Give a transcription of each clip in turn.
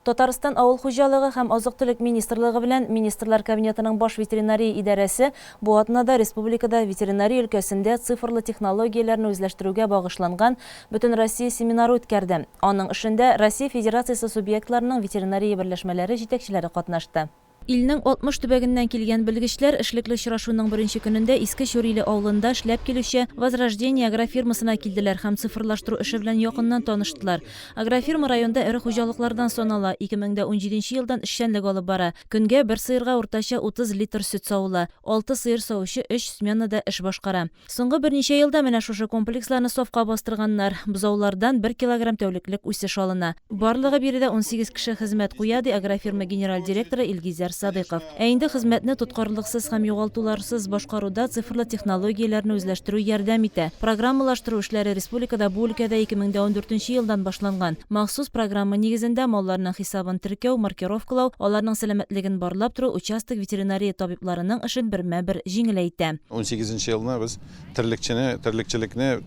Татарстан авыл хуҗалыгы һәм азык-төлек министрлыгы белән Министрлар кабинетының баш ветеринария идарәсе бу атнада республикада ветеринария өлкәсендә цифрлы технологияләрне үзләштерүгә багышланган бөтен Россия семинары үткәрде. Аның эшендә Россия Федерациясе субъектларының ветеринария берләшмәләре җитәкчеләре катнашты. Илнең 60 төбәгеннән килгән белгечләр эшлекле очрашуның беренче көнендә Иске Шуриле авылында эшләп килүче Возрождение агрофирмасына килделәр һәм цифрлаштыру эше белән якыннан таныштылар. Агрофирма районда эре хуҗалыклардан санала, 2017 елдан эшчәнлек алып бара. Көнгә бер сыерга уртача 30 литр сөт савыла. 6 сыер савучы 3 сменада эш башкара. Соңгы берничә елда менә шушы комплексларны сафка бастырганнар. Бозаулардан 1 килограмм тәүлеклек үсеш алына. Барлыгы биредә 18 кеше хезмәт куя, ди агрофирма генераль директоры Илгизәр Садыйков. Инде хезмәтне тоткарлыксыз һәм югалтуларсыз башкаруда цифрлы технологияләрне үзләштерү ярдәм итә. Программалаштыру эшләре республикада бу өлкәдә 2014 елдан башланган. Махсус программа нигезендә малларның хисабын теркәү, маркировкалау, аларның сәламәтлеген барлап тору участок ветеринария табибларының эшен бермә-бер җиңеләйтә. 18 елны без терлекчелекне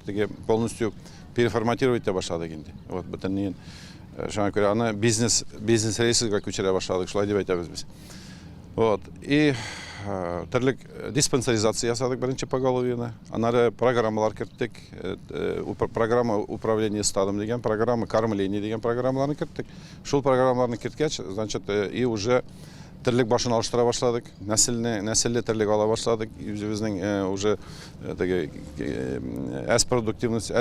полностью переформатировать итә башладык инде. Вот бөтенләй шуңа күрә аны бизнес рейсыга күчерә башладык, шулай дип әйтәбез без. Вот. И терлек диспансеризация ясадык беренче поголовьены. Аннары программалар керттек, программа управления стадом дигән, программа кормления дигән программаларны керттек. Шул программаларны керткәч, значит, и уже терлек башын алыштыра башладык, нәселле терлек ала башладык. Безнең уже продуктивность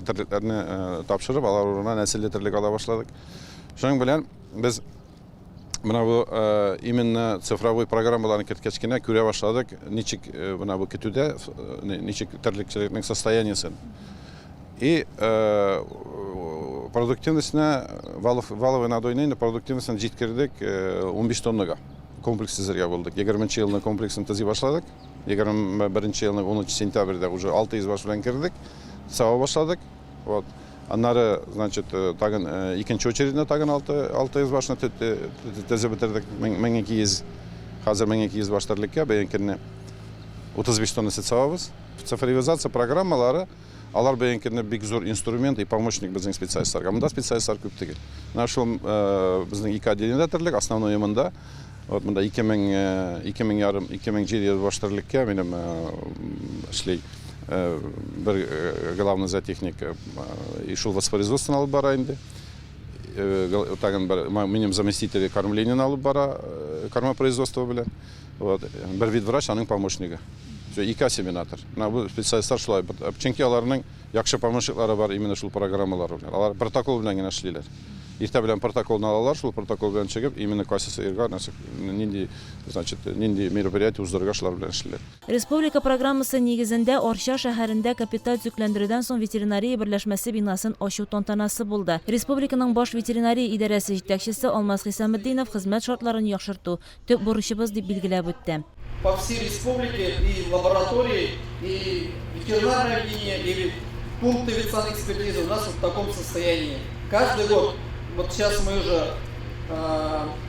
терлекләрне тапшырып, алар урынына нәселле терлек ала башладык. Шуның белән без менә бу именно цифровой программаларны керткәч кенә күрә башладык, ничек менә бу көтүдә, ничек терлекчелекнең состояниесын. И продуктивностьне, валовый надойный продуктивностьне җиткердек 15 тоннага. Комплекс төзергә булдык. 20 елны комплексны төзи башладык. 21 елның 10 сентябрьдә уже 600 баш белән кердек. Сава башладык. Вот. Аннары, значит, тагын икенче очередне тагын 600 башны төзеп бетердек. 1200, хәзер 1200 баш терлеккә бәянкенне 35 тонна сөт савабыз. Цифровизация программалары алар бәянкенне бик зур инструмент и помощник безнең специалистларга. Монда специалистлар күп түгел. Менә шул безнең 2 отделениедә терлек, основной монда. Вот монда 2700 баш терлеккә минем эшлей bir главный зоотехник и шул воспроизводство алып бара инде. Тагын минем заместитель кормления алып бара, кормопроизводство белән. Вот, бер вид врач, аның помощнигы. Ике семинатор. Бу специалистлар шулай. Чөнки аларның яхшы помощниклары бар именно шул программалар белән. Алар протокол белән генә эшлиләр. Иртә белән протоколны алалар, шул протокол белән чыгып, именно кассасыга нинди мероприятие уздырырга шулар белән эшлиләр. Республика программасы нигезендә Арча шәһәрендә капиталь төзекләндерүдән соң ветеринария берләшмәсе бинасын ачу тантанасы булды. Республиканың баш ветеринария идарәсе җитәкчесе Алмаз Хисаметдинов хезмәт шартларын яхшырту төп бурычыбыз дип билгеләп үтте. По всей республике и лаборатории, и ветеринарное отделение, и пункты ветеринарной экспертизы у нас в таком состоянии. Каждый год, вот сейчас мы уже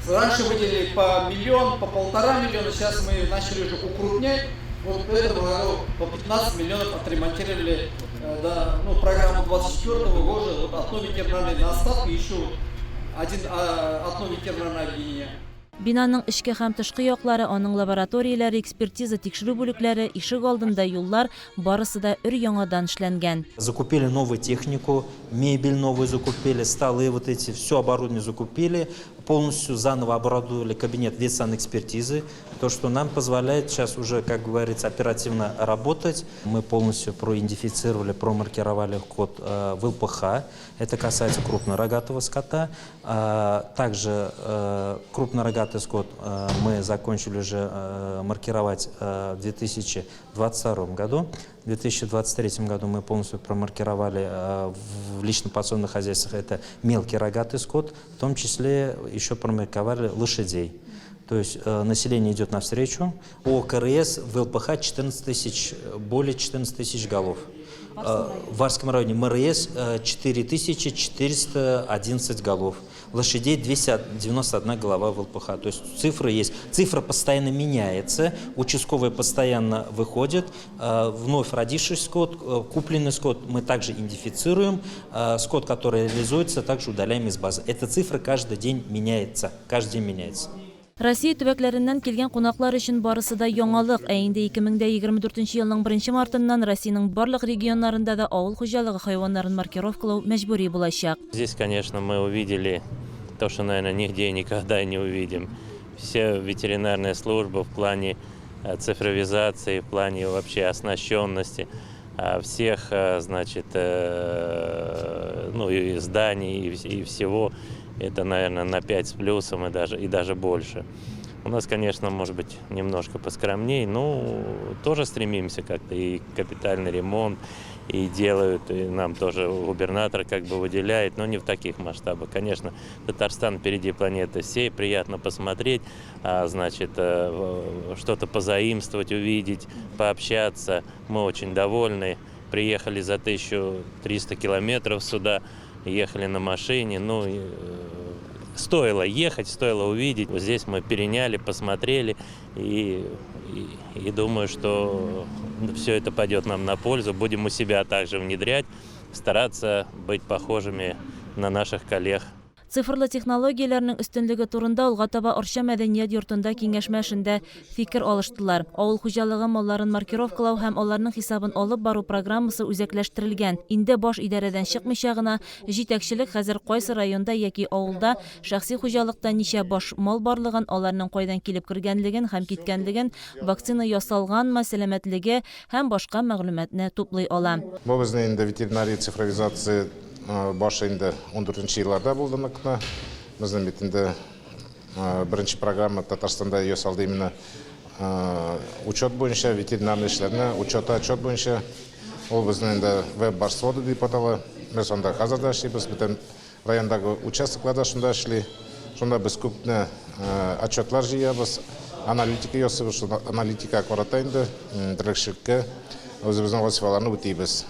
раньше выделили по миллион, по 1,5 миллиона, сейчас мы начали уже укрупнять. Вот в этом году по 15 миллионов отремонтировали программу 24-го года, вот одно ветеринарное на оставку, еще одно ветеринарное отделение. Бинаның эчке һәм тышкы яклары, аның лабораторияләре, экспертиза, тикшерү бүлекләре, ишек алдында юллар, барысы да өр-яңадан эшләнгән. Закупили новую технику, мебель новую закупили, столы вот эти, все оборудование закупили, полностью заново оборудовали кабинет ветсанэкспертизы, то, что нам позволяет сейчас уже, как говорится, оперативно работать. Мы полностью проидентифицировали, промаркировали код в ЛПХ, это касается крупнорогатого скота, также крупнорогатый скот мы закончили уже маркировать в 2022 году. В 2023 году мы полностью промаркировали в личном подсобных хозяйствах это мелкий рогатый скот, в том числе еще промаркировали лошадей. То есть население идет навстречу. По КРС в ЛПХ более 14 тысяч голов. В Варском районе МРС 4411 голов. Лошадей 291 голова в ЛПХ. То есть цифры есть. Цифра постоянно меняется. Участковые постоянно выходят. Вновь родивший скот, купленный скот мы также идентифицируем. Скот, который реализуется, также удаляем из базы. Эта цифра каждый день меняется. Каждый день меняется. Россия төбәкләреннән килгән кунаклар өчен барысы да яңалык. Ә инде 2024 елның 1 мартыннан Россиянең барлык регионнарында да авыл хуҗалыгы хайваннарын маркировкалау мәҗбүри булачак. Здесь, конечно, мы увидели то, что, наверное, нигде и никогда не увидим. Все ветеринарная служба в плане цифровизации, в плане вообще оснащенности всех, значит, ну и зданий, и всего. Это, наверное, на 5 с плюсом и даже больше. У нас, конечно, может быть, немножко поскромнее, но тоже стремимся как-то и капитальный ремонт, и делают, и нам тоже губернатор как бы выделяет, но не в таких масштабах. Конечно, Татарстан впереди планеты всей, приятно посмотреть, значит, что-то позаимствовать, увидеть, пообщаться. Мы очень довольны. Приехали за 1300 километров сюда. Ехали на машине, ну, стоило ехать, стоило увидеть. Вот здесь мы переняли, посмотрели, и думаю, что все это пойдет нам на пользу. Будем у себя также внедрять, стараться быть похожими на наших коллег. Цифрлы технологияләрнең өстенлеге турында алга таба Орча мәдәният йортында киңәшмәшендә фикер алыштылар. Авыл хуҗалыгы малларын маркировкалау һәм аларның хисабын алып бару программасы үзәкләштерелгән. Инде баш идарәдән чыкмыйча гына җитәкчелек хәзер кайсы районда яки авылда шәхси хуҗалыкта ничә баш мал барлыгын, аларның кайдан килеп кергәнлеген һәм киткәнлеген, вакцина ясалганмы, сәламәтлеге һәм башка мәгълүматны туплый ала. Бу безнең инде ветеринария цифровизация башы инде 14 елларда булды мыкны. Безнең бит инде беренче программа Татарстанда ясалды именно учет буенча, ветеринарный эшләрне отчет буенча. Ул безнең инде веб-барсоды дип атала. Без анда хәзер дә эшлибез, бөтен райондагы участокларда шунда эшли. Шунда без күпне отчетлар җыябыз, аналитика ясыйбыз, аналитика карата инде директорлыкка өзебезнең вазифаларны үтибез.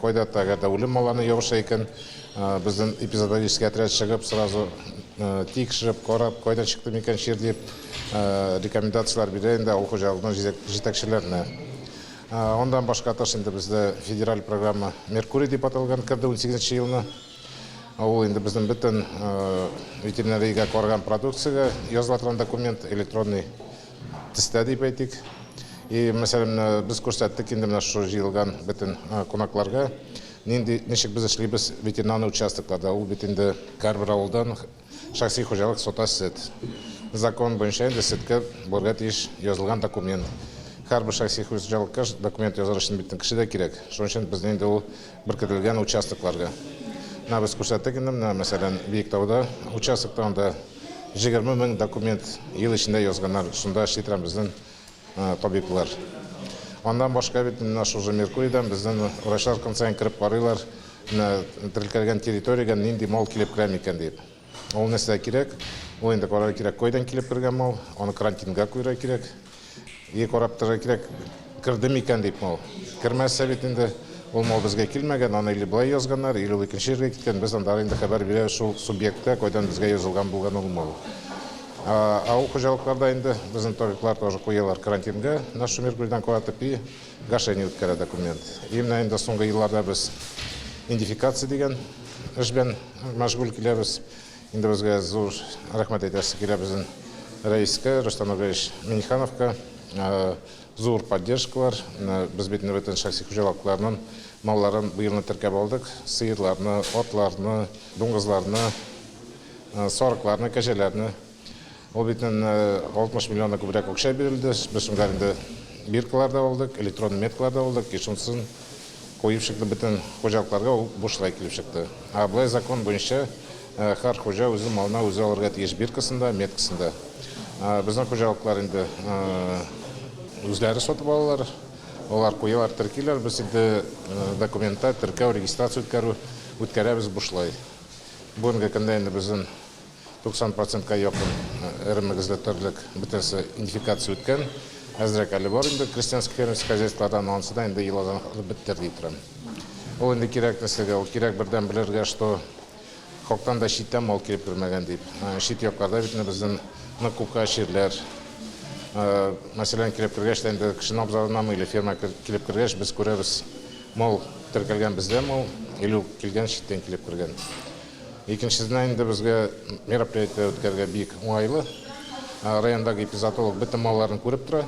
Кайда тагында үлем малларны ябыша икән, безнең эпизодический отряд чыгып, сразу тикшереп, карап, кайдан чыкты микән шир дип рекомендациялар бирә инде авыл хуҗалыгының җитәкчеләренә. Ondan башка таш инде бездә федераль программа Меркурий дип аталган кирде 18 елны. Ул инде безнең бөтен ветеринариягә караган продукциягә язылган документ электронный төстә дип әйтик. И мәсәлән без күрсәттек инде менә шу җыелган бөтен кунакларга ничек без эшлибез ветеринарный участокларда. Ул бит инде һәрбер авылдан шәхси хуҗалык сатасы. Закон буенча инде сеткә барга тиеш язылган документ. Һәрбер шәхси хуҗалыкка документ язар өчен бит кеше дә кирәк. Шуның өчен безнең инде ул беркетелгән участокларга. Менә без күрсәттек инде менә мәсәлән Биектауда участокта анда 20 000 документ ел эчендә язганнар. Шунда эшләтәм безнең табиблар. Ondan башка бит менә шу Меркурийдан безнең врачлар концерн кирип карыйлар, теркәлгән территориягә нинди мал килеп керә микән дип. Ул нәрсә кирәк? Ул инде карар кирәк, кайдан килеп кергән мал, аны карантинга куйра кирәк. И карап тора кирәк, кирде микән дип мал. Кирмәсә бит инде ул мал безгә килмәгән, аны или булай язганнар, или ул икенче җиргә киткән. Без анда инде хәбәр бирә шул субъектка, кайдан безгә язылган булган ул мал. Авыл хуҗалыкларда инде безнең табиблар тоже куялар карантинга, наш Меркурийдан каратып и гашение үткәрә документ. Именно инде соңгы елларда без идентификация дигән эш белән мәшгуль киләбез. Инде безгә зур рәхмәт әйтәсе килә безнең рәискә Рустам Ильич Минихановка, зур поддержкалар. Без бит инде бөтен шәхси хуҗалыкларның малларын быелны теркәп алдык, сыерларны, атларны, дуңгызларны, сарыкларны, кәҗәләрне. Ул битен 60 миллионга күбрәк акча бирелде. Без шунда инде биркаларда алдык, электрон меткаларда алдык, и шунсын коеп чыкты бөтен хуҗалыкларга ул бушлай килеп чыкты. Булай закон буенча һәр хуҗа үзе малына үзе алырга тиеш биркасында, меткасында. Безнең хуҗалыклар инде үзләре сатып алалар. Алар куялар теркиләр, без инде документта теркәү, регистрация үткәрәбез бушлай. Бүгенге көндә инде безнең 90%-ка якын РМГЗ төрлек бөтенсе идентификация үткән. Әзрәк әле бар инде крестьянский фермерский хозяйстволардан анысы да инде еллардан беттерди торам. Ол енді керек нәрсеге, ол керек бірден білерге, что Хоқтан да шиттен мол келіп кірмеген deyip. Шит yoqqarda бітіне біздің нұқуқа шерлер. Мәселен, келіп кіргеш, енді кішін обзорнамы или ферма келіп кіргеш, біз көреріз мол тіркелген бізде, мол елу келген шиттен келіп кірген. Екіншіден енді бізге мероприятие өткерге бейік оңайлы. Райондағы эпизотолог бітім малларын көріп тұра.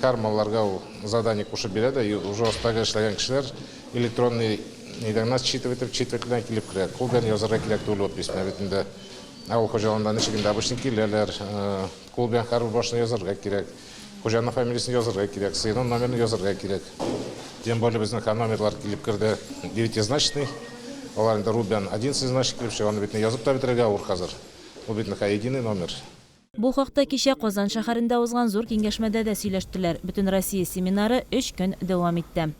Кар малларға задание қошып береді, и уже остағы ішлеген кішілер электронный нас читывателен келіп кіреді. Қолбен язырға керек төлі өтпесіне бетінде. Ауыл қожалығында нешегінде обычный келелер, қолбен қарбы башын язырға керек, қожаның фамилиясын язырға керек, сыйының номерін язырға керек. Тем более біздің номерлар келіп кірді 9-значный, оларында рубен 11-значный келіп шығаны бетіне язып та бітірге ауыр қазір. Ол бетіне единый номер. Бу хакта кичә Казан шәһәрендә узган зур киңәшмәдә дә сөйләштеләр. Бөтен Россия семинары 3 көн дәвам итте.